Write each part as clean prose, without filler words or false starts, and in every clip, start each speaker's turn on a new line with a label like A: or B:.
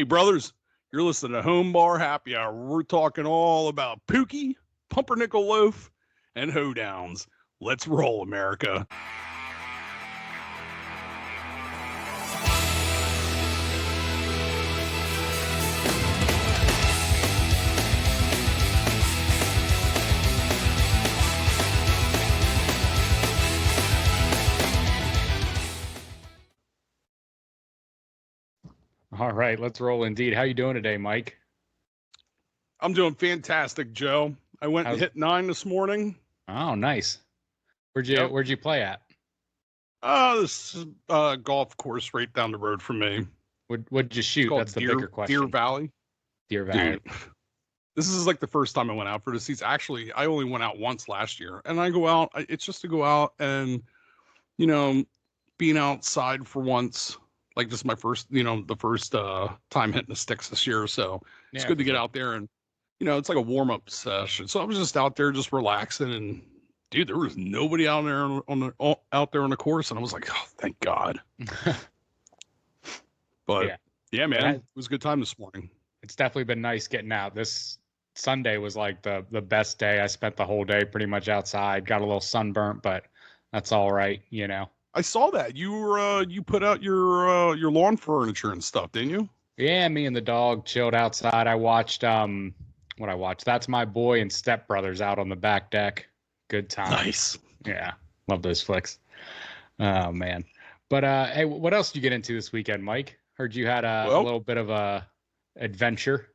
A: Hey, brothers, you're listening to Home Bar Happy Hour. We're talking all about Pookie, Pumpernickel Loaf, and Hoedowns. Let's roll, America.
B: All right, let's roll indeed. How you doing today, Mike?
A: I'm doing fantastic, Joe. I went and hit 9 this morning.
B: Oh, nice. Where'd you play at?
A: This is golf course right down the road from me.
B: What'd you shoot? That's the bigger question.
A: Deer Valley.
B: Deer Valley.
A: Dude, this is like the first time I went out for the seats. Actually, I only went out once last year, and I go out. It's just to go out and, being outside for once. Like this is my first, the first time hitting the sticks this year. So it's good to get out there and, it's like a warm up session. So I was just out there just relaxing and dude, there was nobody out there out there on the course. And I was like, oh, thank God. But yeah, man, it was a good time this morning.
B: It's definitely been nice getting out. This Sunday was like the best day. I spent the whole day pretty much outside, got a little sunburnt, but that's all right.
A: I saw that you put out your lawn furniture and stuff, didn't you?
B: Yeah, me and the dog chilled outside. I watched what I watched. That's My Boy and Step Brothers out on the back deck. Good time.
A: Nice.
B: Yeah, love those flicks. Oh man. But hey, what else did you get into this weekend, Mike? Heard you had a little bit of a adventure.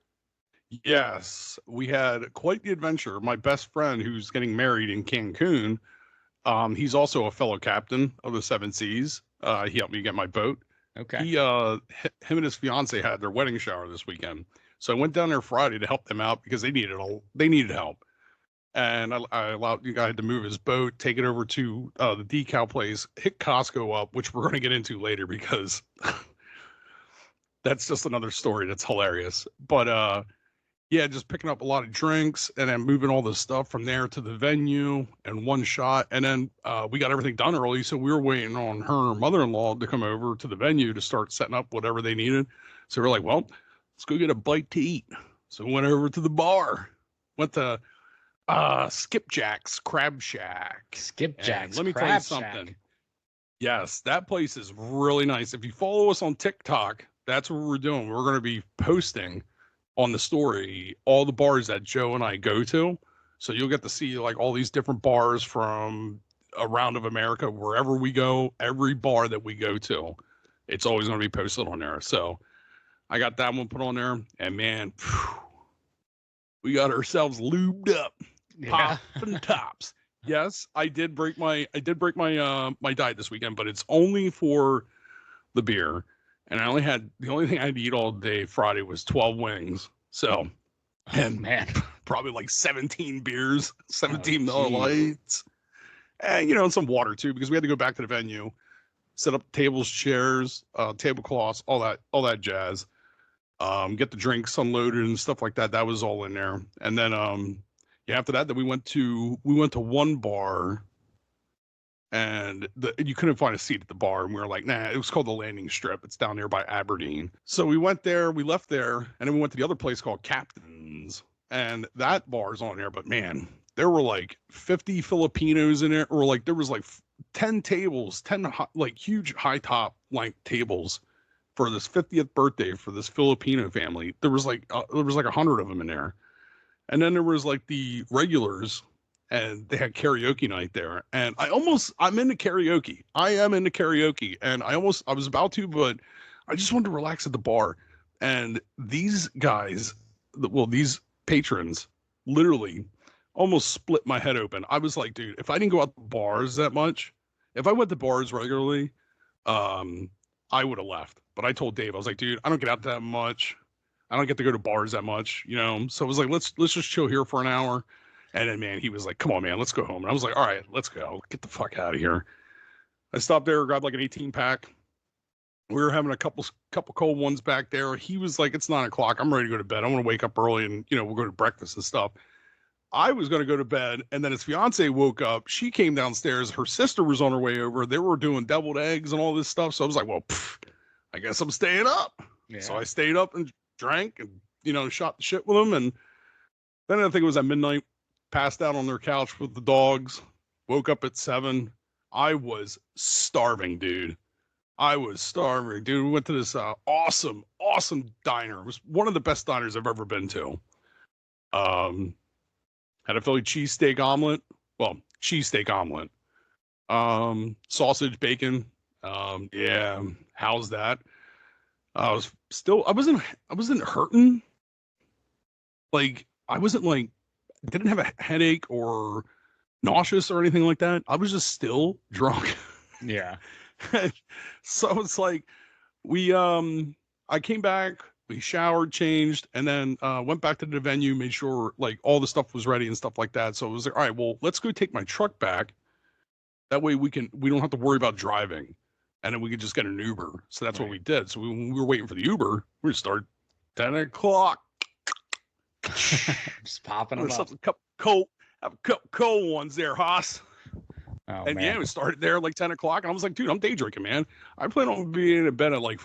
A: Yes, we had quite the adventure. My best friend, who's getting married in Cancun. He's also a fellow captain of the Seven Seas. He helped me get my boat.
B: Okay.
A: Him and his fiance had their wedding shower this weekend. So I went down there Friday to help them out because they needed help. And I allowed the guy to move his boat, take it over to the decal place, hit Costco up, which we're going to get into later because that's just another story that's hilarious. But yeah, just picking up a lot of drinks and then moving all this stuff from there to the venue in one shot. And then we got everything done early. So we were waiting on her and her mother-in-law to come over to the venue to start setting up whatever they needed. So we're like, well, let's go get a bite to eat. So we went over to the bar, went to Skipjack's Crab Shack.
B: Skipjack's.
A: Let me tell you something. Yes, that place is really nice. If you follow us on TikTok, that's what we're doing. We're going to be posting on the story all the bars that Joe and I go to. So you'll get to see like all these different bars from around of America, wherever we go, every bar that we go to, it's always going to be posted on there. So I got that one put on there and man, we got ourselves lubed up, popping tops. Yes, I did break my diet this weekend, but it's only for the beer. And the only thing I had to eat all day Friday was 12 wings. So, and
B: man,
A: probably like 17 beers, 17 Miller Lights, and some water too, because we had to go back to the venue, set up tables, chairs, tablecloths, all that jazz. Get the drinks unloaded and stuff like that. That was all in there. And then, after that, we went to one bar. And you couldn't find a seat at the bar. And we were like, nah, it was called the Landing Strip. It's down there by Aberdeen. So we went there, we left there, and then we went to the other place called Captain's. And that bar's on there. But man, there were like 50 Filipinos in it, or like there was like 10 tables, 10 like huge high top like tables for this 50th birthday for this Filipino family. There was like 100 of them in there. And then there was like the regulars. And they had karaoke night there. And I'm into karaoke. I am into karaoke. And I was about to, but I just wanted to relax at the bar. And these guys, these patrons literally almost split my head open. I was like, dude, if I didn't go out to bars that much, if I went to bars regularly, I would have left. But I told Dave, I was like, dude, I don't get out that much. I don't get to go to bars that much, So I was like, let's just chill here for an hour. And then, man, he was like, come on, man, let's go home. And I was like, all right, let's go. Get the fuck out of here. I stopped there, grabbed like an 18-pack. We were having a couple cold ones back there. He was like, it's 9:00. I'm ready to go to bed. I want to wake up early and, we'll go to breakfast and stuff. I was going to go to bed. And then his fiance woke up. She came downstairs. Her sister was on her way over. They were doing deviled eggs and all this stuff. So I was like, well, I guess I'm staying up.
B: Yeah.
A: So I stayed up and drank and, shot the shit with them. And then I think it was at midnight, passed out on their couch with the dogs, woke up at 7. I was starving, dude. We went to this awesome diner. It was one of the best diners I've ever been to. Had a Philly cheesesteak omelet. Well, cheesesteak omelet. Sausage, bacon. Yeah, how's that? I wasn't hurting. Like, I wasn't like, didn't have a headache or nauseous or anything like that. I was just still drunk.
B: Yeah.
A: So it's like, I came back, we showered, changed, and then went back to the venue, made sure like all the stuff was ready and stuff like that. So it was like, all right, well, let's go take my truck back. That way we don't have to worry about driving, and then we could just get an Uber. So that's what we did. So when we were waiting for the Uber, we started 10 o'clock.
B: Just popping them up.
A: Have a couple cold ones there, Haas.
B: Oh,
A: and
B: man.
A: yeah, we started there like 10 o'clock, and I was like, dude, I'm day drinking, man. I plan on being in bed at like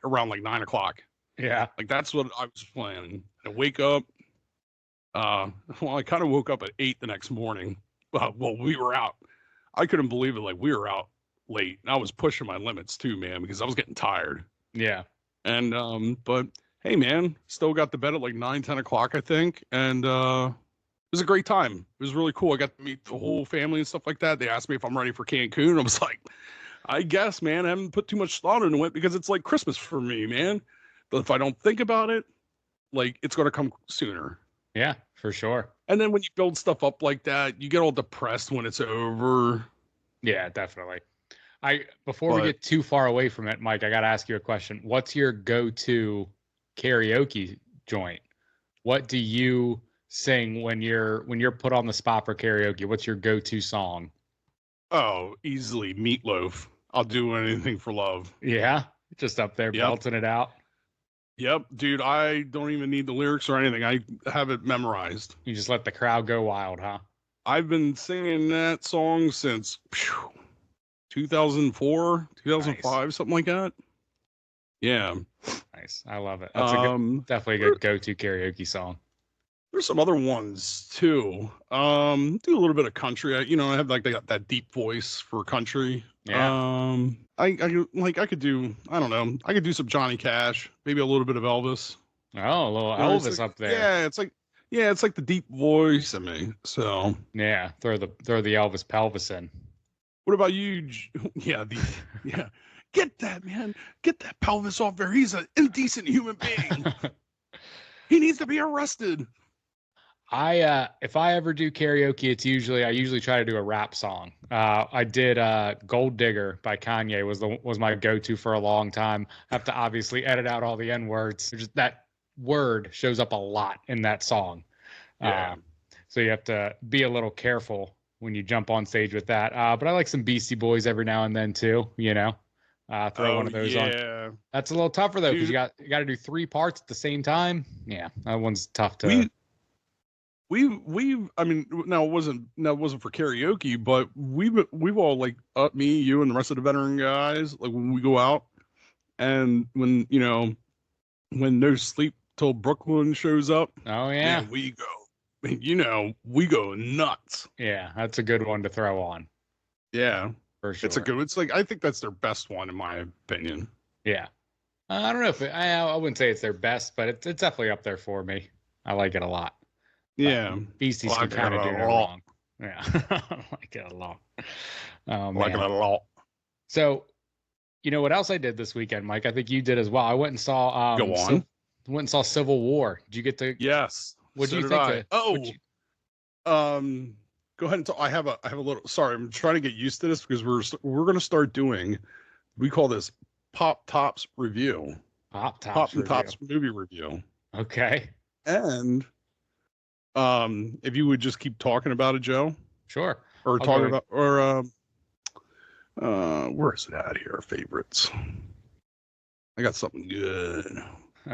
A: around like 9 o'clock.
B: Yeah.
A: Like that's what I was planning. I wake up. Well, I kind of woke up at 8 the next morning. Well, we were out. I couldn't believe it. Like, we were out late, and I was pushing my limits too, man, because I was getting tired.
B: Yeah.
A: And but hey, man, still got to bed at like 9, 10 o'clock, I think, and it was a great time. It was really cool. I got to meet the whole family and stuff like that. They asked me if I'm ready for Cancun. I was like, I guess, man. I haven't put too much thought into it because it's like Christmas for me, man. But if I don't think about it, like, it's going to come sooner.
B: Yeah, for sure.
A: And then when you build stuff up like that, you get all depressed when it's over.
B: Yeah, definitely. Before we get too far away from it, Mike, I got to ask you a question. What's your go-to karaoke joint? What do you sing when you're put on the spot for karaoke? What's your go-to song?
A: Oh, easily Meatloaf. I'll do anything for love.
B: Yeah, just up there belting it out.
A: Yep, dude, I don't even need the lyrics or anything. I have it memorized.
B: You just let the crowd go wild, huh?
A: I've been singing that song since 2004, 2005, nice. Something like that. Yeah.
B: Nice. I love it. That's definitely a good go-to karaoke song.
A: There's some other ones too. Do a little bit of country. I have like that deep voice for country.
B: Yeah.
A: I could do, I don't know. I could do some Johnny Cash, maybe a little bit of Elvis.
B: Oh, a little Elvis up there.
A: Yeah, it's like the deep voice in me. So
B: yeah, throw the Elvis pelvis in.
A: What about you? Yeah, get that, man. Get that pelvis off there. He's an indecent human being. He needs to be arrested.
B: If I ever do karaoke, I usually try to do a rap song. I did Gold Digger by Kanye was my go-to for a long time. I have to obviously edit out all the N-words. That word shows up a lot in that song.
A: Yeah.
B: So you have to be a little careful when you jump on stage with that. But I like some Beastie Boys every now and then too, throw one of those on. That's a little tougher though, because you got to do 3 parts at the same time. Yeah, that one's tough to.
A: I mean, now it wasn't for karaoke, but we've all like me, you, and the rest of the veteran guys, like when we go out, and when No Sleep Till Brooklyn shows up.
B: Oh yeah,
A: man, we go nuts.
B: Yeah, that's a good one to throw on.
A: Yeah,
B: for sure.
A: It's like, I think that's their best one in my opinion.
B: Yeah, I don't know if I wouldn't say it's their best, but it's definitely up there for me. I like it a lot.
A: Yeah,
B: Beasties can kind of do it wrong. Yeah, I like it a lot.
A: Like it a lot.
B: So, what else I did this weekend, Mike? I think you did as well. I went and saw.
A: Go on.
B: Went and saw Civil War. Did you get to?
A: Yes.
B: What do you think?
A: Go ahead and talk. I have a little. Sorry, I'm trying to get used to this because we're going to start doing. We call this Pop Tops review.
B: Pop Tops
A: movie review.
B: Okay.
A: And if you would just keep talking about it, Joe.
B: Sure.
A: Or where is it at here? Favorites. I got something good.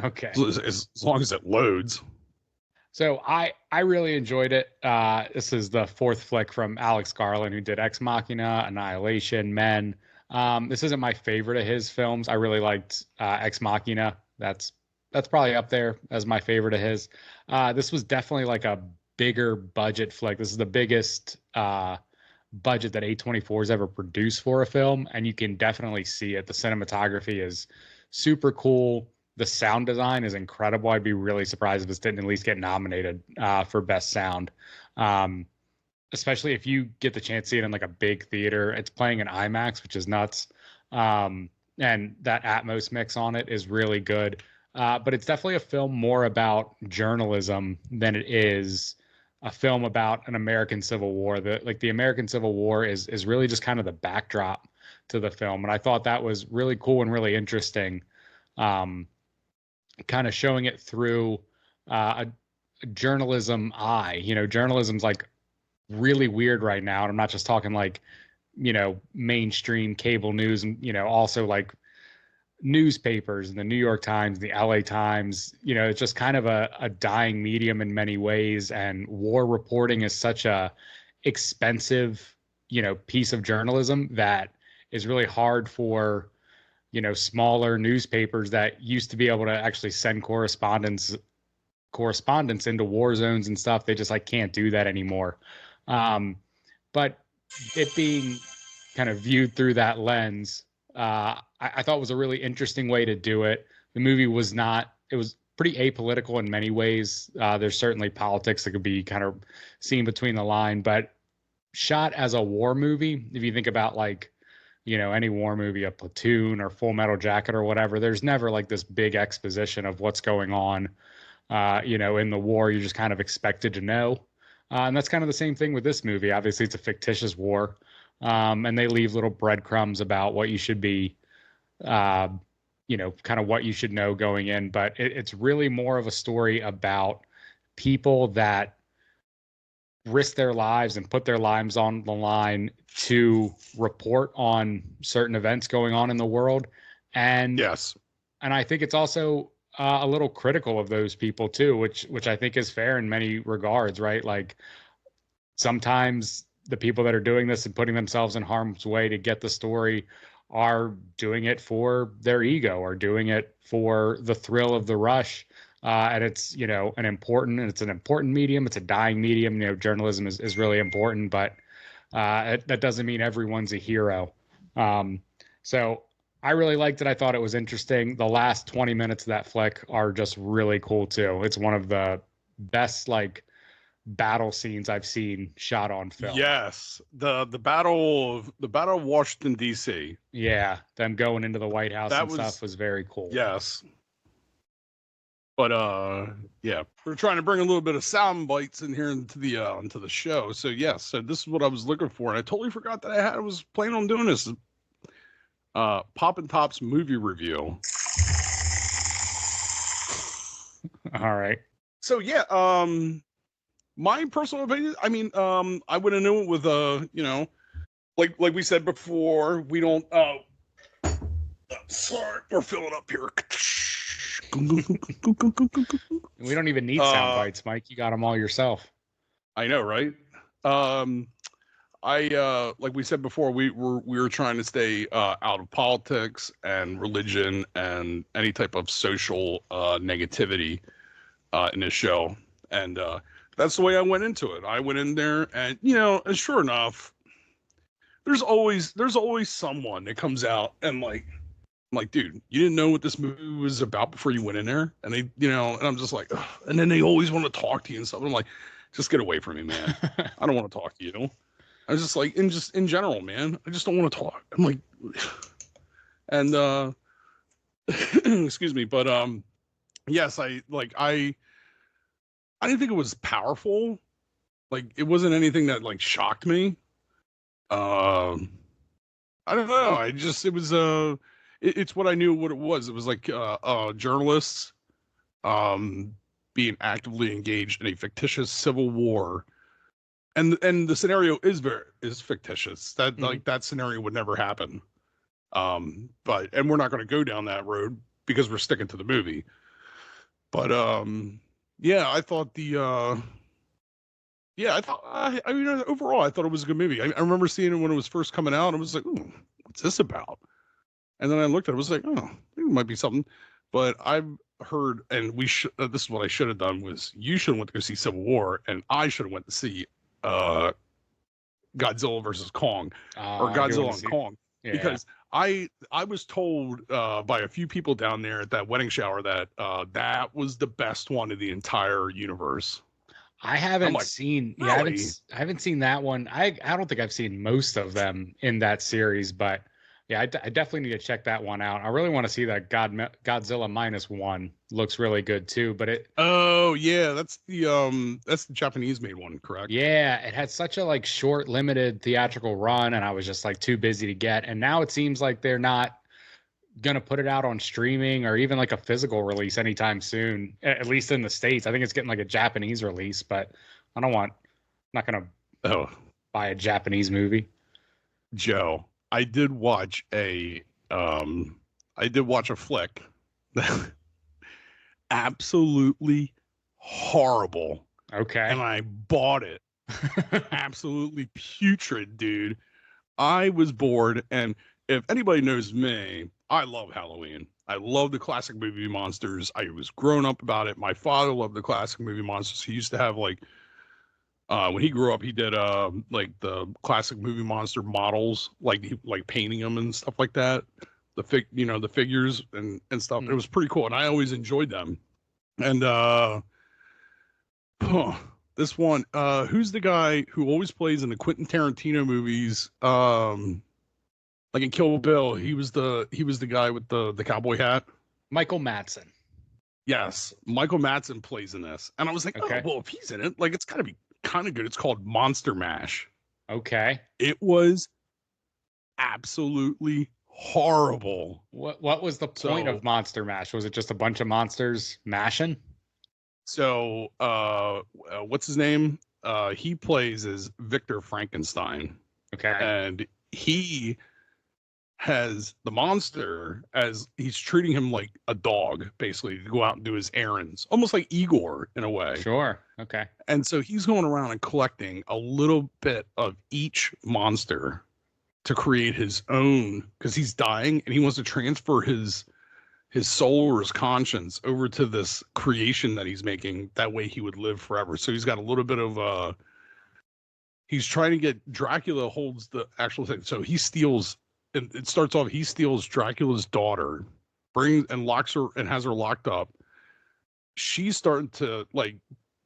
B: Okay.
A: As long as it loads.
B: So I really enjoyed it. This is the 4th flick from Alex Garland, who did Ex Machina, Annihilation, Men. This isn't my favorite of his films. I really liked Ex Machina. that's probably up there as my favorite of his. This was definitely like a bigger budget flick. This is the biggest budget that A24 has ever produced for a film, and you can definitely see it. The cinematography is super cool. The sound design is incredible. I'd be really surprised if this didn't at least get nominated for best sound. Especially if you get the chance to see it in like a big theater. It's playing in IMAX, which is nuts. And that Atmos mix on it is really good. But it's definitely a film more about journalism than it is a film about an American Civil War. The American Civil War is really just kind of the backdrop to the film. And I thought that was really cool and really interesting. Kind of showing it through a journalism eye. Journalism's like really weird right now. And I'm not just talking like, mainstream cable news and, also like newspapers and the New York Times, the LA Times, it's just kind of a dying medium in many ways. And war reporting is such a expensive, piece of journalism that is really hard for, smaller newspapers that used to be able to actually send correspondence into war zones and stuff. They just like can't do that anymore. But it being kind of viewed through that lens, I thought was a really interesting way to do it. The movie was it was pretty apolitical in many ways. There's certainly politics that could be kind of seen between the line, but shot as a war movie, if you think about like, any war movie, a Platoon or Full Metal Jacket or whatever, there's never like this big exposition of what's going on, in the war. You're just kind of expected to know. And that's kind of the same thing with this movie. Obviously, it's a fictitious war. And they leave little breadcrumbs about what you should be, kind of what you should know going in. But it's really more of a story about people that risk their lives and put their lives on the line to report on certain events going on in the world. And
A: yes,
B: and I think it's also a little critical of those people too, which I think is fair in many regards, right? Like sometimes the people that are doing this and putting themselves in harm's way to get the story are doing it for their ego or doing it for the thrill of the rush. And it's, an important medium. It's a dying medium. Journalism is really important, but that doesn't mean everyone's a hero. So I really liked it. I thought it was interesting. The last 20 minutes of that flick are just really cool too. It's one of the best like battle scenes I've seen shot on film.
A: Yes, the battle of Washington D.C.
B: Yeah, them going into the White House stuff was very cool.
A: Yes, but yeah, we're trying to bring a little bit of sound bites in here into the show. So yes, so this is what I was looking for, and I totally forgot that I was planning on doing this. Poppin' Top's movie review.
B: All right.
A: So yeah, my personal opinion, I mean, I would have known it with like we said before, we don't sorry, we're filling up here.
B: We don't even need sound bites, Mike. You got them all yourself.
A: I know, right? I like we said before, we were trying to stay out of politics and religion and any type of social negativity in this show, and that's the way I went into it. I went in there, and and sure enough, there's always someone that comes out and like, I'm like, dude, you didn't know what this movie was about before you went in there, and they, and I'm just like, ugh. And then they always want to talk to you and stuff. And I'm like, just get away from me, man. I don't want to talk to you. I was just like, in general, man, I just don't want to talk. I'm like, and excuse me, but yes, I didn't think it was powerful. Like it wasn't anything that like shocked me. I don't know. It was it's what I knew what it was. It was like journalists being actively engaged in a fictitious civil war. And the scenario is fictitious. That like that scenario would never happen. But we're not going to go down that road because we're sticking to the movie. But yeah, I thought I mean overall I thought it was a good movie. I remember seeing it when it was first coming out. I was like, ooh, what's this about? And then I looked at it, I was like, oh, I think it might be something. but I've heard, and we should. This is what I should have done: was you should have went to go see Civil War, and I should have went to see Godzilla versus Kong, or
B: I do want
A: Godzilla
B: to
A: and
B: see.
A: Kong,
B: Yeah.
A: because I was told by a few people down there at that wedding shower that that was the best one in the entire universe.
B: I haven't
A: like,
B: seen.
A: really?
B: Yeah, I haven't seen that one. I don't think I've seen most of them in that series, but yeah, I definitely need to check that one out. I really want to see that Godzilla -1. Looks really good too, but it.
A: Oh yeah, that's the Japanese made one, correct?
B: Yeah, it had such a like short, limited theatrical run, and I was just like too busy to get. And now it seems like they're not gonna put it out on streaming or even like a physical release anytime soon. At least in the States, I think it's getting like a Japanese release, but I'm not gonna buy a Japanese movie.
A: Joe, I did watch a flick. Absolutely horrible.
B: Okay.
A: And I bought it. Absolutely putrid, dude. I was bored, and if anybody knows me, I love Halloween. I love the classic movie monsters. I was grown up about it. My father loved the classic movie monsters. He used to have like when he grew up, he did like the classic movie monster models, like painting them and stuff like that. The figures and stuff. It was pretty cool, and I always enjoyed them. And this one, who's the guy who always plays in the Quentin Tarantino movies? Like in Kill Bill, he was the guy with the cowboy hat.
B: Michael Madsen.
A: Yes, Michael Madsen plays in this, and I was like,
B: okay.
A: Oh, well, if he's in it, like it's got to be kind of good. It's called Monster Mash.
B: Okay.
A: It was absolutely horrible.
B: What was the point of Monster Mash? Was it just a bunch of monsters mashing?
A: So, what's his name? He plays as Victor Frankenstein.
B: Okay.
A: And he has the monster as he's treating him like a dog, basically, to go out and do his errands, almost like Igor in a way.
B: Sure. Okay.
A: And so he's going around and collecting a little bit of each monster to create his own, because he's dying and he wants to transfer his soul or his conscience over to this creation that he's making. That way he would live forever. So he's got a little bit of he's trying to get Dracula holds the actual thing. So he steals, and it starts off, he steals Dracula's daughter, brings and locks her and has her locked up. She's starting to like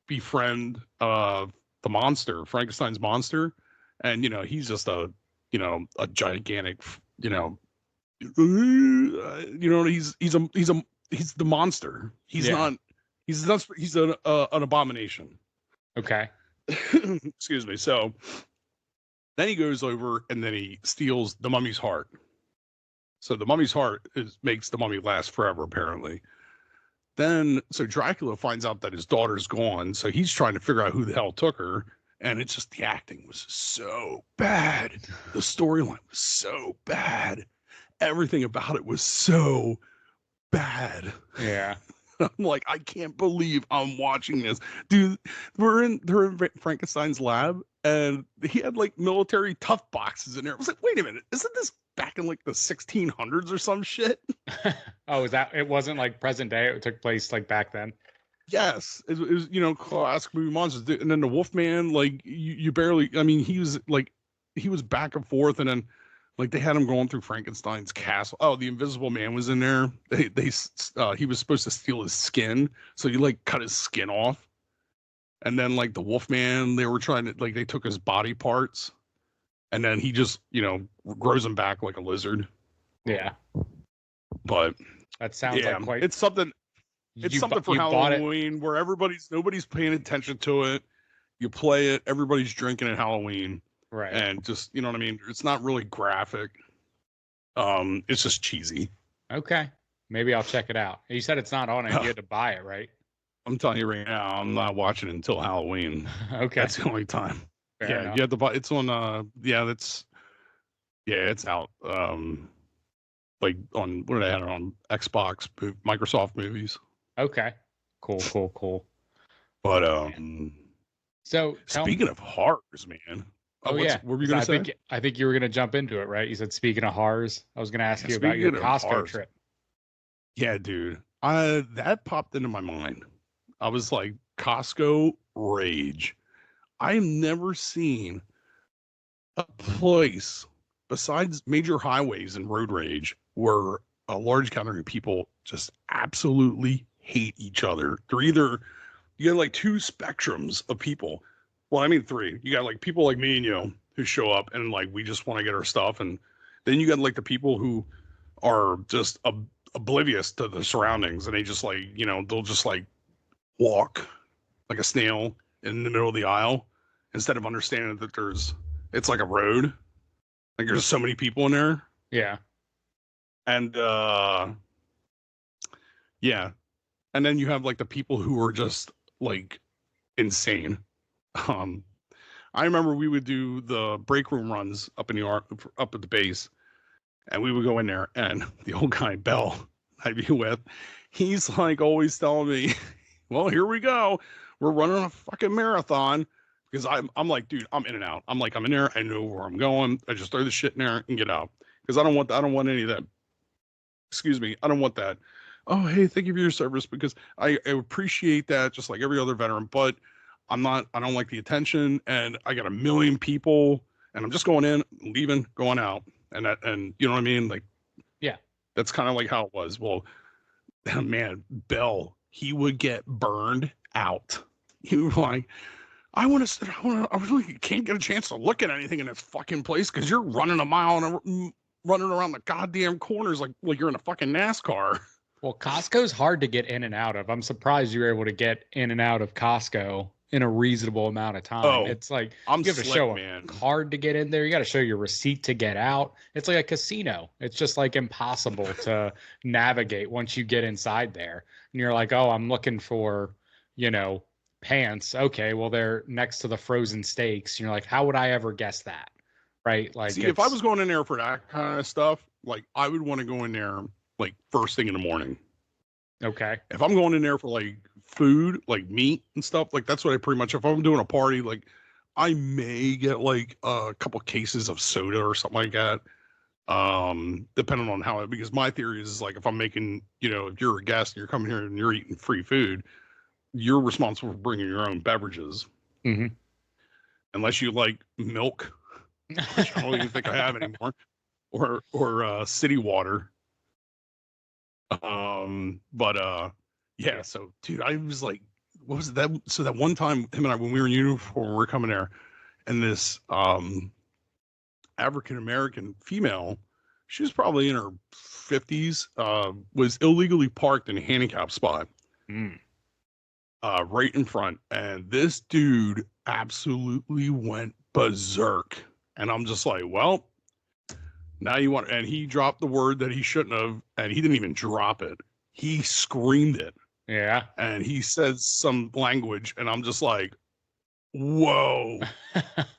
A: befriend the monster, Frankenstein's monster. And he's just a gigantic, he's the monster. He's an abomination.
B: Okay.
A: Excuse me. So then he goes over and then he steals the mummy's heart. So the mummy's heart makes the mummy last forever, apparently. Then, so Dracula finds out that his daughter's gone. So he's trying to figure out who the hell took her. And it's just, the acting was so bad. The storyline was so bad. Everything about it was so bad.
B: Yeah.
A: I'm like, I can't believe I'm watching this. Dude, they're in Frankenstein's lab, and he had like military tough boxes in there. I was like, wait a minute, isn't this back in like the 1600s or some shit?
B: Oh, it wasn't like present day? It took place like back then?
A: Yes, it was, classic movie monsters. And then the Wolfman, like you barely, I mean, he was back and forth, and then like they had him going through Frankenstein's castle. Oh, the Invisible Man was in there. He was supposed to steal his skin, so he like cut his skin off. And then like the Wolfman, they were trying to like, they took his body parts, and then he just grows them back like a lizard.
B: Yeah,
A: but
B: that sounds like quite.
A: It's something. It's something for Halloween where nobody's paying attention to it. You play it, everybody's drinking at Halloween.
B: Right.
A: And just, you know what I mean? It's not really graphic. It's just cheesy.
B: Okay. Maybe I'll check it out. You said it's not on it. You had to buy it, right? I'm
A: telling you right now, I'm not watching it until Halloween.
B: Okay.
A: That's the only time.
B: Fair enough.
A: You have to buy. It's on, it's out. Like on, what did I have it on? Xbox, Microsoft movies.
B: Okay. Cool.
A: But,
B: so
A: speaking of horrors, man.
B: Yeah.
A: What were you going to say?
B: I think you were going to jump into it, right? You said, speaking of horrors, I was going to ask you about your Costco trip.
A: Yeah, dude. That popped into my mind. I was like, Costco Rage. I have never seen a place besides major highways and road rage where a large gathering of people just absolutely hate each other. They're either, you got like two spectrums of people. Well, I mean three. You got like people like me and you who show up and like we just want to get our stuff, and then you got like the people who are just oblivious to the surroundings, and they just like, they'll just like walk like a snail in the middle of the aisle instead of understanding that it's like a road. Like there's so many people in there.
B: Yeah.
A: And yeah. And then you have like the people who are just like insane. I remember we would do the break room runs up at the base, and we would go in there, and the old guy Bell I'd be with, he's like always telling me, well, here we go. We're running a fucking marathon. Because I'm like, dude, I'm in and out. I'm in there. I know where I'm going. I just throw the shit in there and get out. Because I don't want any of that. Excuse me. I don't want that. Oh, hey, thank you for your service. Because I appreciate that, just like every other veteran. But I don't like the attention. And I got a million people. And I'm just going in, leaving, going out. And you know what I mean? Like,
B: yeah.
A: That's kind of like how it was. Well, man, Bell, he would get burned out. He was like, I really can't get a chance to look at anything in this fucking place because you're running a mile and running around the goddamn corners like you're in a fucking NASCAR.
B: Well, Costco's hard to get in and out of. I'm surprised you were able to get in and out of Costco in a reasonable amount of time.
A: Oh,
B: it's like
A: you
B: have to show a card to get in there. You got to show your receipt to get out. It's like a casino. It's just like impossible to navigate once you get inside there. And you're like, oh, I'm looking for, pants. Okay, well, they're next to the frozen steaks. You're like, how would I ever guess that? Right? Like,
A: see, if I was going in there for that kind of stuff, like I would want to go in there like first thing in the morning.
B: Okay.
A: If I'm going in there for like food, like meat and stuff, like that's what I pretty much, if I'm doing a party, like I may get like a couple cases of soda or something like that. Depending on how because my theory is like, if I'm making, if you're a guest and you're coming here and you're eating free food, you're responsible for bringing your own beverages.
B: Mm-hmm.
A: Unless you like milk, which I don't even think I have anymore, or city water. Yeah. So, dude, I was like, what was that? So that one time, him and I, when we were in uniform, we were coming there, and this African American female, she was probably in her 50s, was illegally parked in a handicap spot. Right in front, and this dude absolutely went berserk, and I'm just like, well, now you want, and he dropped the word that he shouldn't have, and he didn't even drop it, he screamed it.
B: Yeah.
A: And he said some language, and I'm just like, whoa.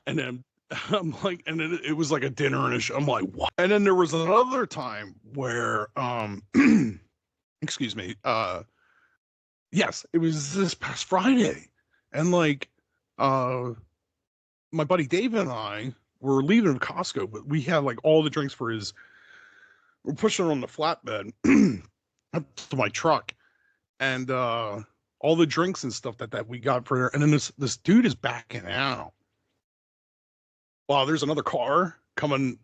A: And then I'm like, and then it was like a dinner and a show. I'm like, what? And then there was another time where excuse me, yes, it was this past Friday. And like, my buddy David and I were leaving Costco, but we had like all the drinks we're pushing it on the flatbed up to my truck, and all the drinks and stuff that we got for there. And then this dude is backing out. Wow, there's another car coming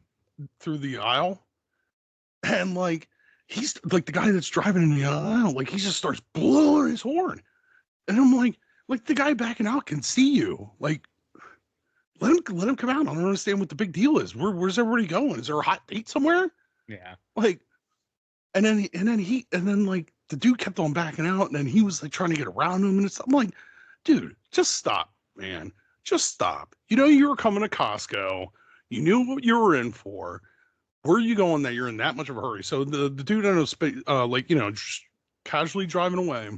A: through the aisle, and like, he's like the guy that's driving in the aisle, like he just starts blowing his horn. And I'm like the guy backing out can see you. Like, let him come out. I don't understand what the big deal is. Where's everybody going? Is there a hot date somewhere?
B: Yeah.
A: Like, and then like the dude kept on backing out, and then he was like trying to get around him, and I'm like, dude, just stop, man. Just stop. You were coming to Costco. You knew what you were in for. Where are you going that you're in that much of a hurry? So the dude ended up, just casually driving away.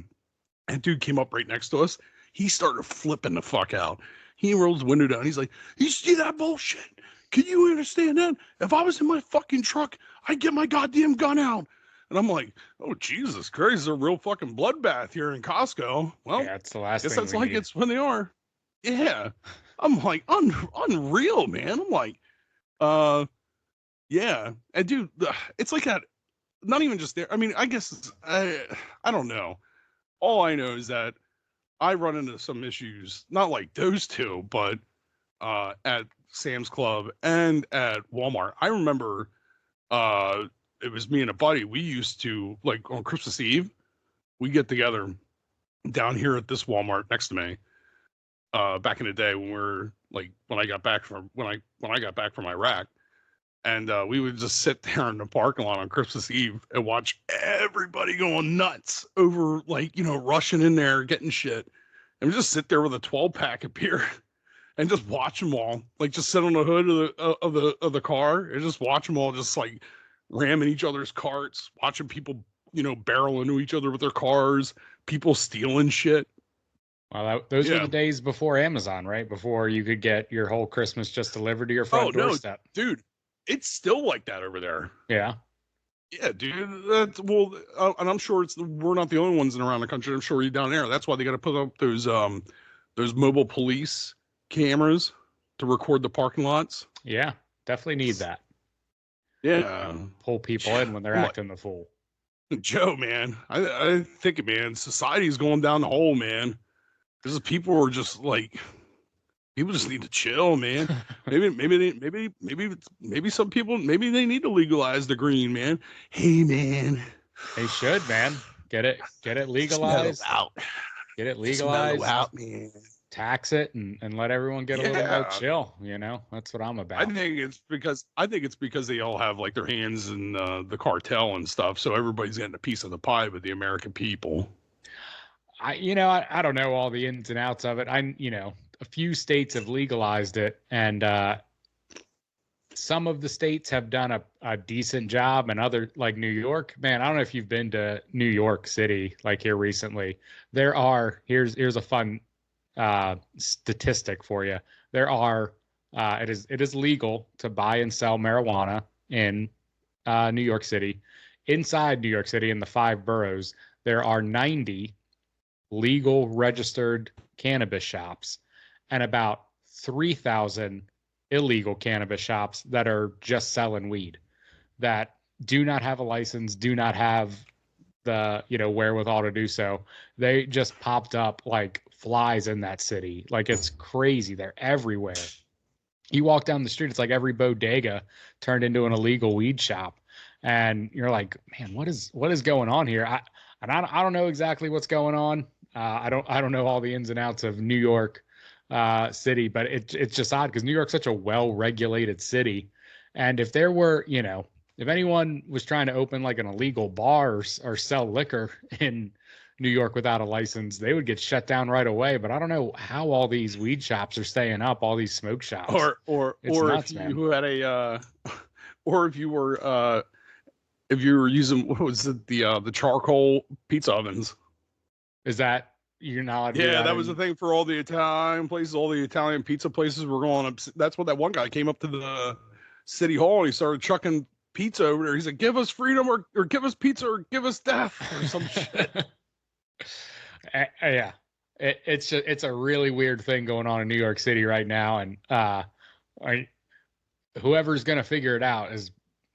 A: And dude came up right next to us. He started flipping the fuck out. He rolled his window down. He's like, you see that bullshit? Can you understand that? If I was in my fucking truck, I'd get my goddamn gun out. And I'm like, oh, Jesus Christ, it's a real fucking bloodbath here in Costco. Well,
B: yeah, it's the last
A: guess
B: thing
A: that's like need. It's when they are. Yeah. I'm like, unreal, man. I'm like, yeah. And dude, it's like that. not even just there. I mean, I guess I don't know. All I know is that I run into some issues, not like those two, but at Sam's Club and at Walmart. I remember it was me and a buddy. We used to, like, on Christmas Eve, we get together down here at this Walmart next to me. Back in the day when when I got back from Iraq, and we would just sit there in the parking lot on Christmas Eve and watch everybody going nuts over, like, rushing in there, getting shit, and we just sit there with a 12-pack of beer and just watch them all, like, just sit on the hood of the car and just watch them all, just like ramming each other's carts, watching people, barrel into each other with their cars, people stealing shit.
B: Well, those were the days before Amazon, right? Before you could get your whole Christmas just delivered to your front doorstep.
A: No, dude, it's still like that over there.
B: Yeah.
A: Yeah, dude. And I'm sure we're not the only ones around the country. I'm sure you're down there. That's why they got to put up those mobile police cameras to record the parking lots.
B: Yeah, definitely need that.
A: Yeah,
B: pull people in when they're acting the fool.
A: Joe, man, I think, man, society's going down the hole, man. Because people are just like, people just need to chill, man. Maybe some people, maybe they need to legalize the green, man. Hey, man,
B: they should, man. Get it legalized. Get it legalized.
A: Out, man.
B: Tax it and let everyone get a little more chill. That's what I'm about.
A: I think it's because they all have, like, their hands in the cartel and stuff. So everybody's getting a piece of the pie with the American people.
B: I don't know all the ins and outs of it. A few states have legalized it, and some of the states have done a decent job, and other, like New York, man, I don't know if you've been to New York City, like, here recently. Here's a fun statistic for you. It is legal to buy and sell marijuana in New York City. Inside New York City, in the 5 boroughs, there are 90 legal registered cannabis shops and about 3,000 illegal cannabis shops that are just selling weed, that do not have a license, do not have the wherewithal to do so. They just popped up like flies in that city. Like, it's crazy. They're everywhere. You walk down the street, it's like every bodega turned into an illegal weed shop, and you're like, man, what is going on here? I don't know exactly what's going on. I don't know all the ins and outs of New York City, but it's just odd because New York's such a well-regulated city. And if there were, if anyone was trying to open like an illegal bar or sell liquor in New York without a license, they would get shut down right away. But I don't know how all these weed shops are staying up, all these smoke shops.
A: Or nuts, if you had a, or if you were using, what was it, the charcoal pizza ovens.
B: Is that you're not allowed to
A: do that was the thing for all the Italian places, all the Italian pizza places were going up. That's what that one guy came up to the city hall and he started chucking pizza over there. He's like, give us freedom or give us pizza or give us death or some shit.
B: Yeah. It's a really weird thing going on in New York City right now. And whoever's going to figure it out is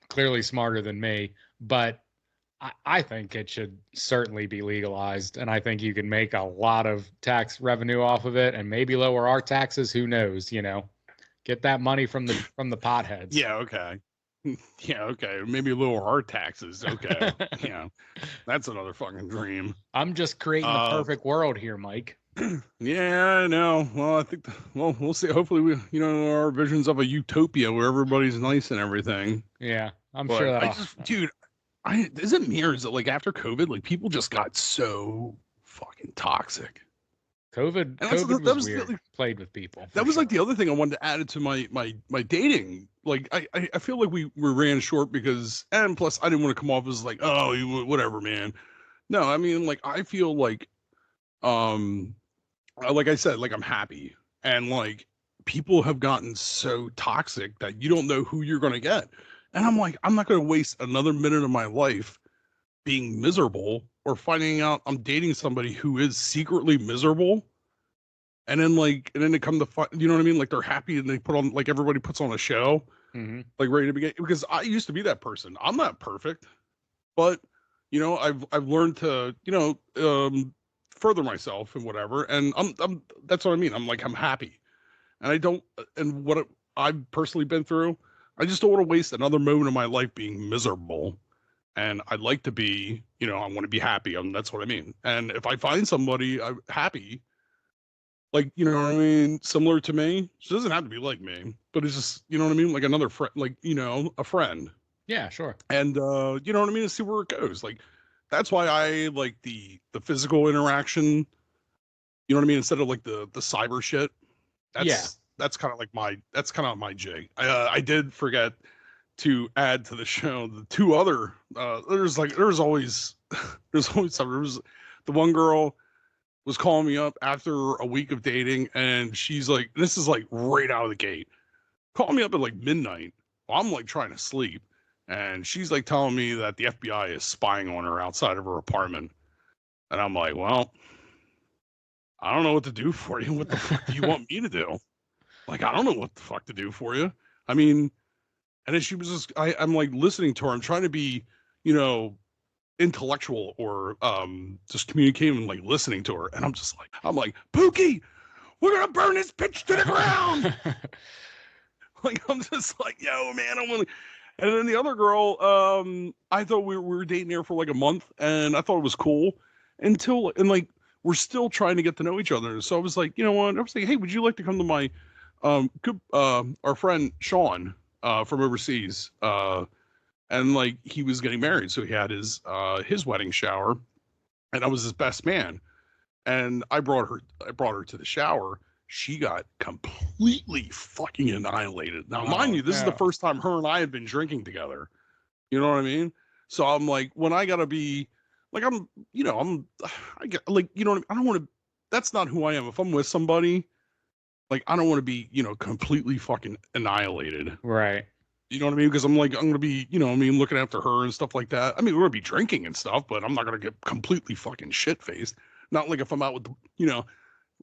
B: clearly smarter than me, but I think it should certainly be legalized, and I think you can make a lot of tax revenue off of it, and maybe lower our taxes. Who knows? Get that money from the potheads.
A: Yeah. Okay. Yeah. Okay. Maybe lower our taxes. Okay. That's another fucking dream.
B: I'm just creating the perfect world here, Mike.
A: Yeah, I know. Well, I think. We'll see. Hopefully, we our visions of a utopia where everybody's nice and everything.
B: Yeah, I'm sure that.
A: Dude. Is it me or is it like after COVID, like people just got so fucking toxic?
B: COVID was weird. Played with people.
A: That was like the other thing I wanted to add to my dating. Like I feel like we ran short because, and plus I didn't want to come off as like, oh, whatever, man. No, I mean, like, I feel like I said, like, I'm happy, and like people have gotten so toxic that you don't know who you're gonna get. And I'm like, I'm not going to waste another minute of my life being miserable or finding out I'm dating somebody who is secretly miserable. And then they come to find, you know what I mean? Like, they're happy and they put on, like, everybody puts on a show, like, ready to begin. Because I used to be that person. I'm not perfect. but I've learned to further myself and whatever, and I'm that's what I mean. I'm happy, and I don't, and what I've personally been through, I just don't want to waste another moment of my life being miserable. And I'd like to be, I want to be happy. That's what I mean. And if I find somebody I'm happy, like, what I mean, similar to me, she doesn't have to be like me, but it's just, what I mean, like another friend, like, a friend.
B: Yeah, sure.
A: And you know what I mean, to see where it goes. Like, that's why I like the physical interaction, you know what I mean, instead of like the cyber shit.
B: Yeah.
A: That's kind of like my jig. I did forget to add to the show the two other there's always something. There was the one girl was calling me up after a week of dating, and she's like, this is like right out of the gate, calling me up at like midnight while I'm like trying to sleep, and she's like telling me that the FBI is spying on her outside of her apartment. And I'm like, well, I don't know what to do for you. What the fuck do you want me to do? Like, I don't know what the fuck to do for you. I mean, and then she was just, I'm like listening to her. I'm trying to be, intellectual or just communicating and like listening to her. And I'm like, Pookie, we're going to burn this bitch to the ground. Like, I'm just like, yo, man, I want to. And then the other girl, I thought we were dating her for like a month, and I thought it was cool and like, we're still trying to get to know each other. So I was like, you know what? I was like, hey, would you like to come to my, our friend Sean, from overseas, and like he was getting married, so he had his wedding shower, and I was his best man, and I brought her to the shower. She got completely fucking annihilated. Now, mind you, this is the first time her and I have been drinking together. You know what I mean? So I'm like, when I gotta be, like, I get like, you know what I mean? I don't want to. That's not who I am. If I'm with somebody, like, I don't want to be, completely fucking annihilated.
B: Right.
A: You know what I mean? Because I'm going to be, looking after her and stuff like that. I mean, we're going to be drinking and stuff, but I'm not going to get completely fucking shit-faced. Not like if I'm out with,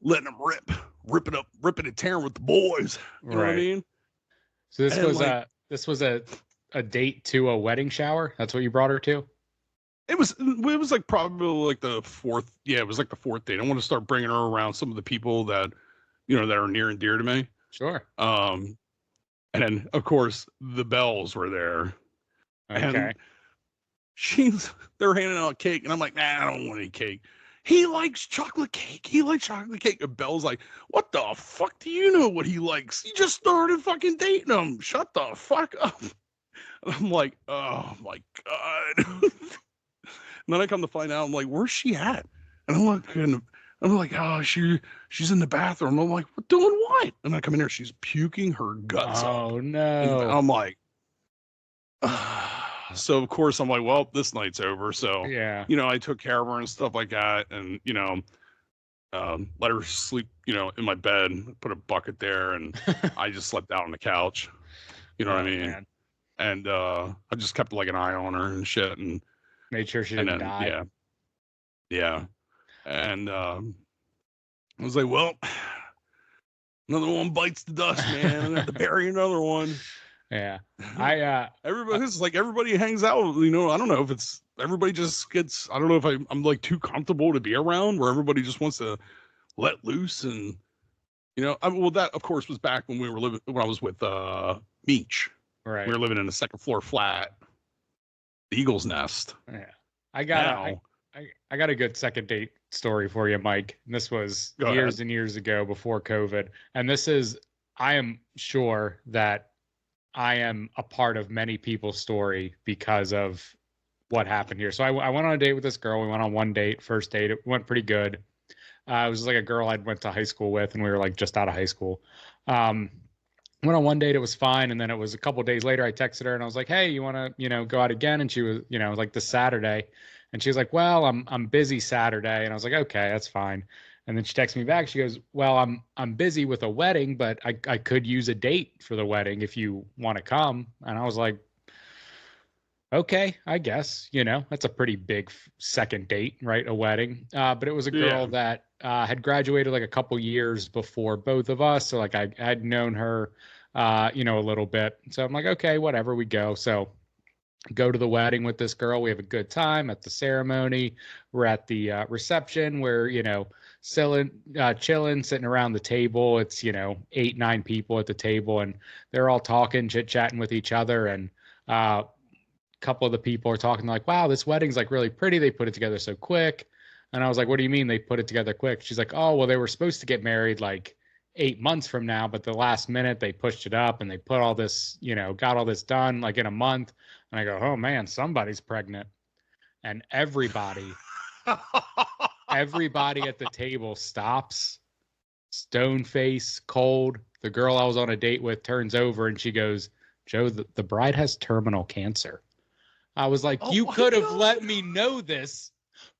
A: letting them rip it up, ripping and tearing with the boys. You know what I mean?
B: So this was a date to a wedding shower? That's what you brought her to?
A: It was like probably like the fourth. Yeah, it was like the fourth date. I want to start bringing her around some of the people that, that are near and dear to me.
B: Sure.
A: And then, of course, the Bells were there.
B: Okay.
A: And they're handing out cake, and I'm like, nah, I don't want any cake. He likes chocolate cake. He likes chocolate cake. And Belle's like, what the fuck do you know what he likes? You just started fucking dating him. Shut the fuck up. And I'm like, oh my God. And then I come to find out, I'm like, where's she at? And I'm like, oh, she's in the bathroom. I'm like, what, doing what? And I come in here, she's puking her guts up.
B: Oh no.
A: And I'm like, so of course I'm like, well, this night's over. So
B: yeah,
A: I took care of her and stuff like that, and let her sleep, in my bed, put a bucket there, and I just slept out on the couch. You know what I mean? Man. And I just kept like an eye on her and shit, and
B: made sure she didn't die.
A: Yeah. And I was like, well, another one bites the dust, man. I have to bury another one.
B: Yeah.
A: Everybody hangs out, I don't know if it's everybody just gets, I don't know if I'm like too comfortable to be around, where everybody just wants to let loose. And well, that of course was back when I was with Meech.
B: Right.
A: We were living in a second floor flat, the Eagle's Nest.
B: Yeah. I got a good second date story for you, Mike. And this was years and years ago before COVID. And I am sure that I am a part of many people's story because of what happened here. So I went on a date with this girl. We went on one date, first date. It went pretty good. It was like a girl I'd went to high school with, and we were like just out of high school. Went on one date, it was fine. And then it was a couple days later, I texted her and I was like, hey, you want to, go out again? And she was, it was like this Saturday. And she was like, well, I'm busy Saturday. And I was like, okay, that's fine. And then she texts me back. She goes, well, I'm busy with a wedding, but I could use a date for the wedding if you want to come. And I was like, okay, I guess, that's a pretty big second date, right? A wedding. But it was a girl that had graduated like a couple years before both of us. So like I'd known her, a little bit. So I'm like, okay, whatever, we go. So go to the wedding with this girl. We have a good time at the ceremony. We're at the reception where, chilling, sitting around the table. It's, 8, 9 people at the table, and they're all talking, chit chatting with each other. And a couple of the people are talking like, wow, this wedding's like really pretty. They put it together so quick. And I was like, what do you mean they put it together quick? She's like, oh, well, they were supposed to get married like 8 months from now, but the last minute they pushed it up and they put all this, got all this done like in a month. And I go, oh man, somebody's pregnant. And everybody at the table stops, stone face, cold. The girl I was on a date with turns over and she goes, Joe, the bride has terminal cancer. I was like, you could have let me know this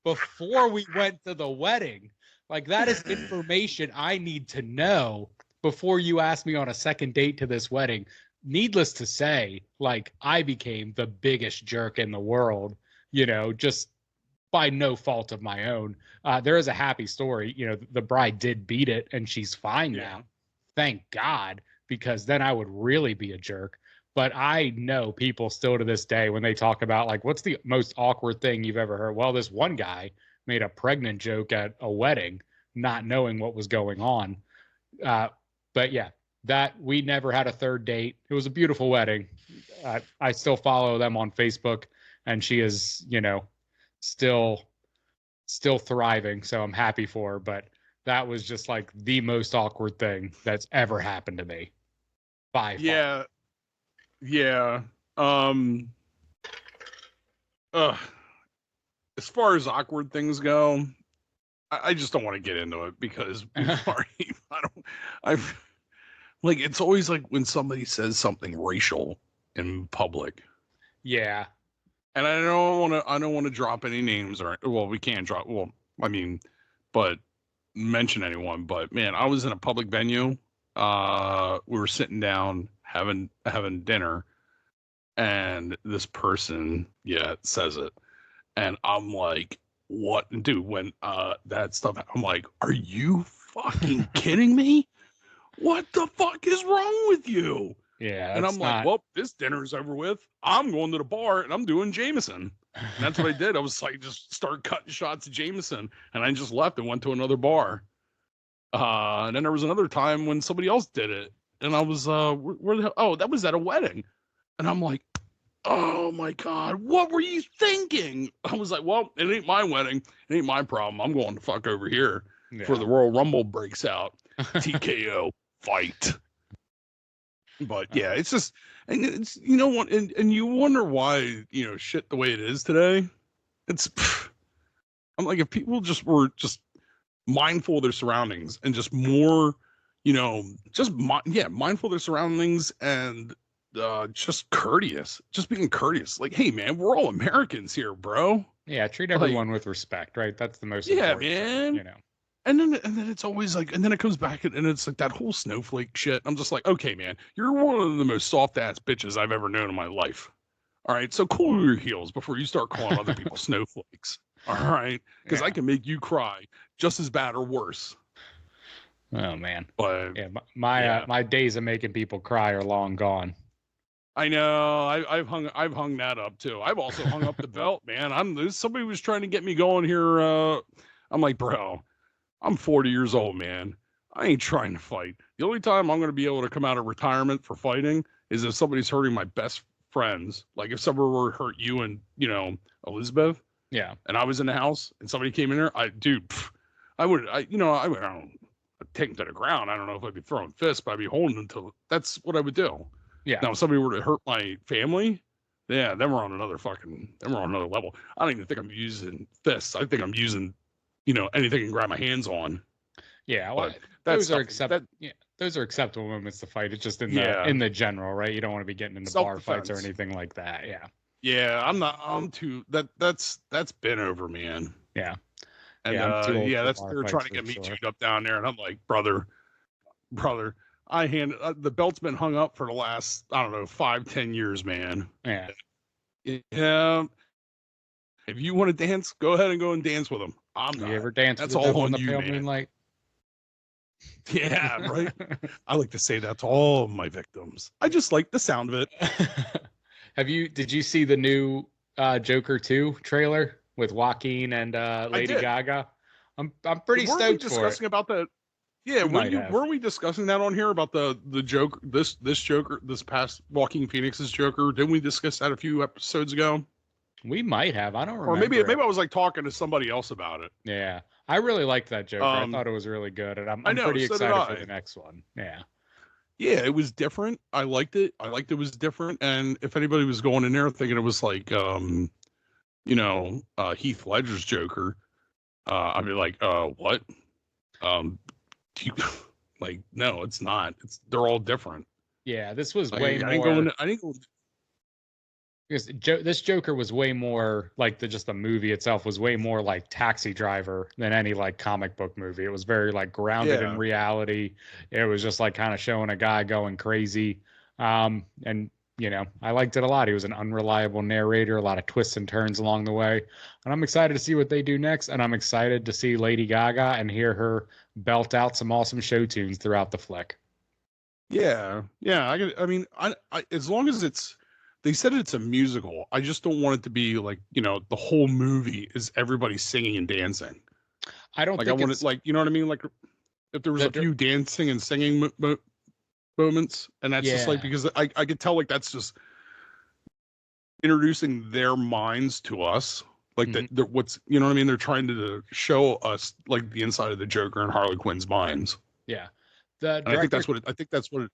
B: before we went to the wedding. Like, that is information I need to know before you ask me on a second date to this wedding. Needless to say, like, I became the biggest jerk in the world, just by no fault of my own. There is a happy story. The bride did beat it and she's fine now. Thank God, because then I would really be a jerk. But I know people still to this day, when they talk about like, what's the most awkward thing you've ever heard? Well, this one guy made a pregnant joke at a wedding, not knowing what was going on. But yeah, that we never had a third date. It was a beautiful wedding. I still follow them on Facebook, and she is, still thriving. So I'm happy for her. But that was just like the most awkward thing that's ever happened to me. By far.
A: Yeah. Yeah. As far as awkward things go, I just don't want to get into it because it's always like when somebody says something racial in public.
B: Yeah.
A: And I don't want to drop any names we can't drop. But mention anyone. But man, I was in a public venue. We were sitting down having dinner, and this person says it, and I'm like, what, dude? When that stuff, I'm like, are you fucking kidding me? What the fuck is wrong with you?
B: Yeah.
A: And I'm like, well, this dinner's over with. I'm going to the bar and I'm doing Jameson. And that's what I did. I was like, just start cutting shots of Jameson, and I just left and went to another bar. And then there was another time when somebody else did it, and I was where the hell? Oh, that was at a wedding, and I'm like, oh my God, what were you thinking? I was like, well, it ain't my wedding, it ain't my problem. I'm going to fuck over here before the Royal Rumble breaks out. TKO fight. But yeah, it's just, and it's, what, and you wonder why shit the way it is today. I'm like, if people just were just mindful of their surroundings and just more, mindful of their surroundings, and just courteous, just being courteous. Like, hey man, we're all Americans here, bro.
B: Yeah, treat everyone with respect, right? That's the most important
A: man
B: thing,
A: And then it's always like, and then it comes back and it's like that whole snowflake shit. I'm just like, okay, man, you're one of the most soft ass bitches I've ever known in my life. All right, so cool your heels before you start calling other people snowflakes. All right, because I can make you cry just as bad or worse.
B: Oh man,
A: but
B: my days of making people cry are long gone.
A: I know. I've hung that up too. I've also hung up the belt, man. Somebody was trying to get me going here. I'm like, bro, I'm 40 years old, man. I ain't trying to fight. The only time I'm going to be able to come out of retirement for fighting is if somebody's hurting my best friends. Like if somebody were to hurt you and Elizabeth.
B: Yeah.
A: And I was in the house and somebody came in there. I would take them to the ground. I don't know if I'd be throwing fists, but I'd be holding them till. That's what I would do.
B: Yeah.
A: Now, if somebody were to hurt my family, then we're on another level. I don't even think I'm using fists. I think I'm using, anything I can grab my hands on.
B: Yeah. Well, those are acceptable moments to fight. It's just in the general, right? You don't want to be getting into bar fights or anything like that. Yeah.
A: Yeah, that's been over, man.
B: Yeah.
A: And they're trying to get me chewed up down there, and I'm like, brother, the belt's been hung up for the last, I don't know, 5-10 years, man.
B: Yeah.
A: Yeah. If you want to dance, go ahead and go and dance with them. I'm not.
B: You ever dance?
A: That's all on you, man.
B: Moonlight?
A: Yeah, right. I like to say that to all of my victims. I just like the sound of it.
B: Did you see the new Joker 2 trailer with Joaquin and
A: I
B: Lady
A: did.
B: Gaga? I'm pretty
A: Weren't we
B: stoked for it.
A: discussing about that? Yeah,
B: We might have.
A: were we discussing that on here about the Joker, this Joker, this past Joaquin Phoenix's Joker? Didn't we discuss that a few episodes ago?
B: We might have. I don't
A: Or maybe
B: remember it.
A: I was like talking to somebody else about it.
B: Yeah. I really liked that Joker. I
A: Um,
B: thought it was really good, and
A: I
B: I'm
A: know,
B: pretty
A: so did
B: excited for
A: I.
B: the next one. Yeah.
A: Yeah, it was different. I liked it. I liked it was different. And if anybody was going in there thinking it was like Heath Ledger's Joker, I'd be like, what? Um, do you, like, no, it's not. They're all different.
B: Yeah, this was
A: Like,
B: way more.
A: I didn't go.
B: Because this Joker was way more like just the movie itself was way more like Taxi Driver than any like comic book movie. It was very like grounded in
A: Yeah,
B: reality. It was just like kind of showing a guy going crazy. And I liked it a lot. He was an unreliable narrator, a lot of twists and turns along the way. And I'm excited to see what they do next. And I'm excited to see Lady Gaga and hear her belt out some awesome show tunes throughout the flick.
A: yeah, yeah. I as long as they said it's a musical. I just don't want it to be like, the whole movie is everybody singing and dancing.
B: I don't
A: Like, I
B: think
A: want it,
B: it's
A: like, you know what I mean? Like, if there was
B: the
A: a few dancing and singing moments, and that's just like,
B: yeah.
A: because I could tell, like, that's just introducing their minds to us. Like,
B: Mhm.
A: that, what's, you know what I mean? They're trying to show us like the inside of the Joker and Harley Quinn's minds.
B: Yeah. The
A: And
B: director
A: I think that's what it,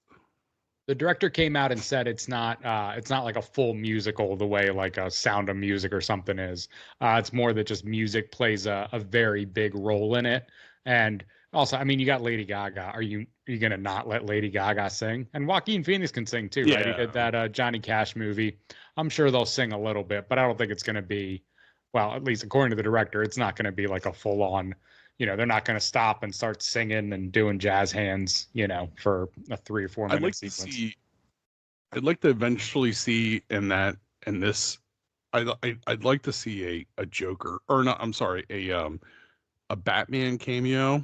B: the director came out and said it's not like a full musical the way like a Sound of Music or something is. It's more that just music plays a very big role in it. And also, I mean, you got Lady Gaga. Are you gonna not let Lady Gaga sing? And Joaquin Phoenix can sing too, right? He did
A: yeah.
B: that Johnny Cash movie. I'm sure they'll sing a little bit, but I don't think it's gonna be, well, at least according to the director, it's not gonna be like a full on, they're not going to stop and start singing and doing jazz hands, for a 3 or 4 minute
A: I'd like to
B: sequence.
A: see. I'd like to eventually see in this. I'd like to see a Joker, or not. I'm sorry, a Batman cameo,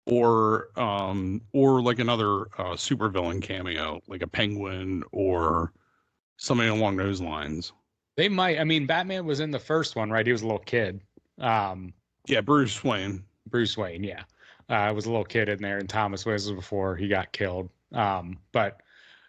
A: or like another supervillain cameo, like a Penguin or something along those lines.
B: They might. I mean, Batman was in the first one, right? He was a little kid. Um,
A: Yeah, Bruce Wayne.
B: Bruce Wayne, yeah, was a little kid in there, and Thomas Wayne was before he got killed. But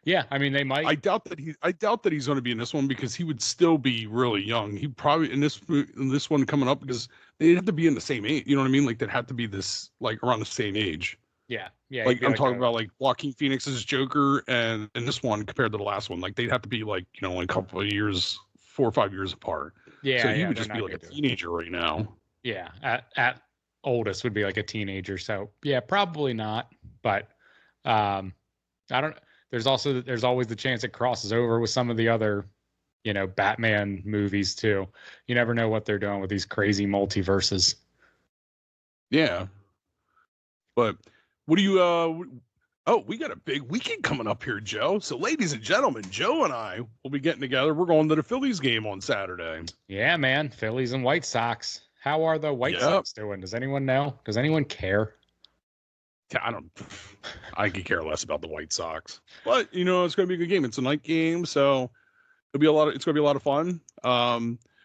B: yeah, I mean, they might.
A: I doubt that he's going to be in this one because he would still be really young. He probably in this one coming up, because they'd have to be in the same age. You know what I mean? Like, they'd have to be this, like, around the same age.
B: Yeah, yeah, he'd
A: Like,
B: be
A: I'm
B: like
A: talking
B: a
A: about like Joaquin Phoenix's Joker and this one compared to the last one. Like, they'd have to be like, a couple of years, 4 or 5 years apart. So
B: yeah,
A: he
B: yeah.
A: would
B: They're
A: just be
B: not
A: like a
B: gonna do it.
A: teenager right now.
B: Yeah, at oldest would be like a teenager. So yeah, probably not. But um, I don't. There's always the chance it crosses over with some of the other, Batman movies too. You never know what they're doing with these crazy multiverses.
A: Yeah. But what do you oh, we got a big weekend coming up here, Joe. So, ladies and gentlemen, Joe and I will be getting together. We're going to the Phillies game on Saturday.
B: Yeah, man. Phillies and White Sox. How are the White
A: Yep.
B: Sox doing? Does anyone know? Does anyone care?
A: I could care less about the White Sox. But, it's going to be a good game. It's a night game, so it's going to be a lot of fun.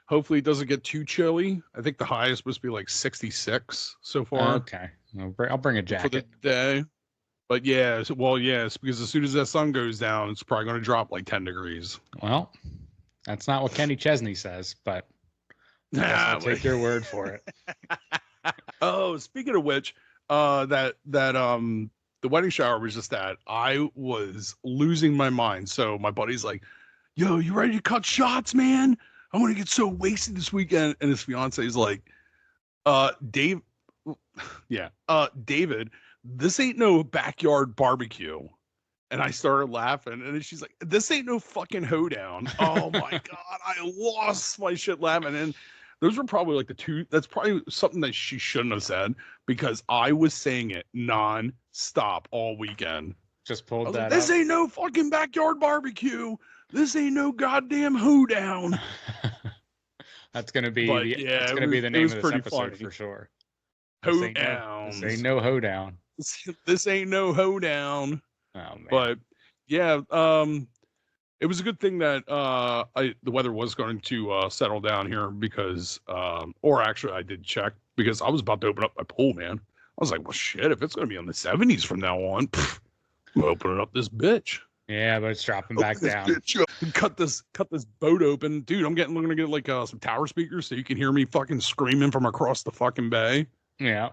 A: Hopefully it doesn't get too chilly. I think the high is supposed to be like 66 so far
B: Okay. I'll bring a
A: for the
B: jacket.
A: day. But yeah, yes, because as soon as that sun goes down, it's probably going to drop like 10 degrees.
B: Well, that's not what Kenny Chesney says, but I guess I'll take your word for it.
A: Oh, speaking of which, the wedding shower was just that. I was losing my mind. So my buddy's like, "Yo, you ready to cut shots, man? I want to get so wasted this weekend." And his fiance is like, Dave, yeah, David, this ain't no backyard barbecue." And I started laughing, and then she's like, "This ain't no fucking hoedown." Oh my god, I lost my shit laughing. And those were probably like the two. That's probably something that she shouldn't have said, because I was saying it non-stop all weekend.
B: Just
A: I
B: pulled
A: was
B: that
A: like, "This
B: up.
A: ain't no fucking backyard barbecue. This ain't no goddamn hoedown."
B: That's gonna be
A: But yeah,
B: the
A: it
B: name
A: was
B: of this
A: pretty
B: episode
A: funny.
B: for sure. This
A: Hoedowns.
B: ain't no hoedown.
A: This ain't no hoedown.
B: Oh man.
A: But yeah, It was a good thing that the weather was going to settle down here because, or actually, I did check because I was about to open up my pool, man. I was like, well, shit, if it's going to be in the 70s from now on, I'm opening up this bitch.
B: Yeah, but it's dropping back down.
A: Cut this boat open, dude. I'm gonna get like some tower speakers so you can hear me fucking screaming from across the fucking bay.
B: Yeah,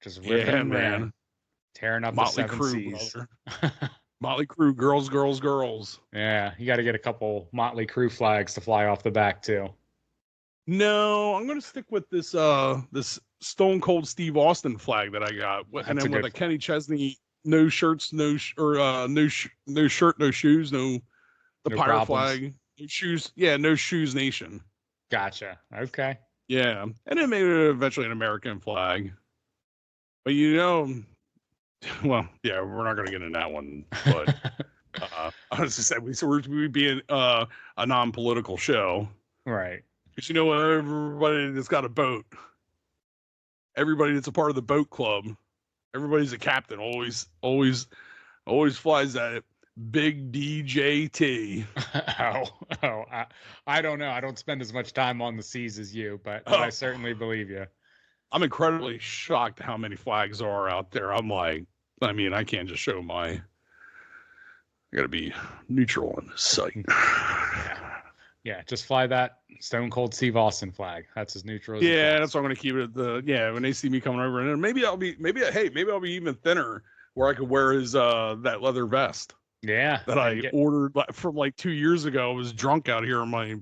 B: just ripping and running, tearing up
A: Motley
B: the seven
A: Crue,
B: seas.
A: Motley Crue, girls, girls, girls.
B: Yeah, you got to get a couple Motley Crue flags to fly off the back too.
A: No, I'm gonna stick with this this Stone Cold Steve Austin flag that I got, and then with a Kenny Chesney, no shirts, no shirt, no shoes, the pirate flag, no shoes, no shoes nation.
B: Gotcha. Okay.
A: Yeah, and then maybe eventually an American flag. But well, yeah, we're not gonna get in that one. But as I said, we'd be a non-political show,
B: right?
A: Because everybody that's got a boat, everybody that's a part of the boat club, everybody's a captain. Always flies that big DJT.
B: I don't know. I don't spend as much time on the seas as you, but I certainly believe you.
A: I'm incredibly shocked how many flags are out there. I'm like, I can't just show I gotta be neutral in this sight.
B: Yeah, just fly that Stone Cold Steve Austin flag. That's as neutral as
A: that's what I'm gonna keep it at when they see me coming over, and maybe I'll be even thinner where I could wear his that leather vest.
B: Yeah.
A: That I ordered from like 2 years ago. I was drunk out here in my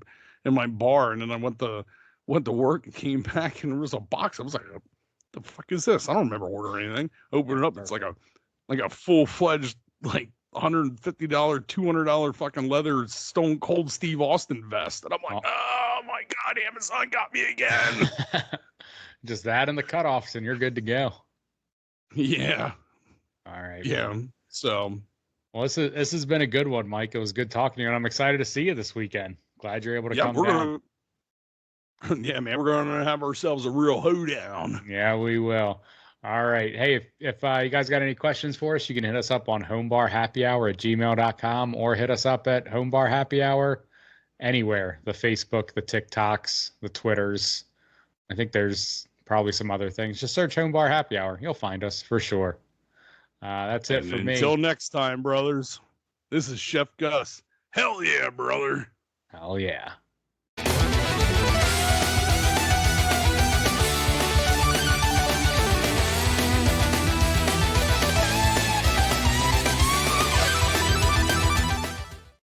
A: bar, and then I went to work and came back, and there was a box. I was like, what the fuck is this? I don't remember ordering anything. Open it up, it's like a full-fledged like $150, $200 fucking leather Stone Cold Steve Austin vest. And I'm like, oh my God, Amazon got me again.
B: Just that and the cutoffs and you're good to go.
A: Yeah.
B: All right.
A: Yeah.
B: Man.
A: So.
B: Well, this has been a good one, Mike. It was good talking to you, and I'm excited to see you this weekend. Glad you're able to come down.
A: Yeah, man, we're going to have ourselves a real hoedown.
B: Yeah, we will. All right. Hey, if you guys got any questions for us, you can hit us up on homebarhappyhour@gmail.com or hit us up at Homebar Happy Hour anywhere. The Facebook, the TikToks, the Twitters. I think there's probably some other things. Just search Homebar Happy Hour. You'll find us for sure. That's it for me.
A: Until next time, brothers. This is Chef Gus. Hell yeah, brother.
B: Hell yeah.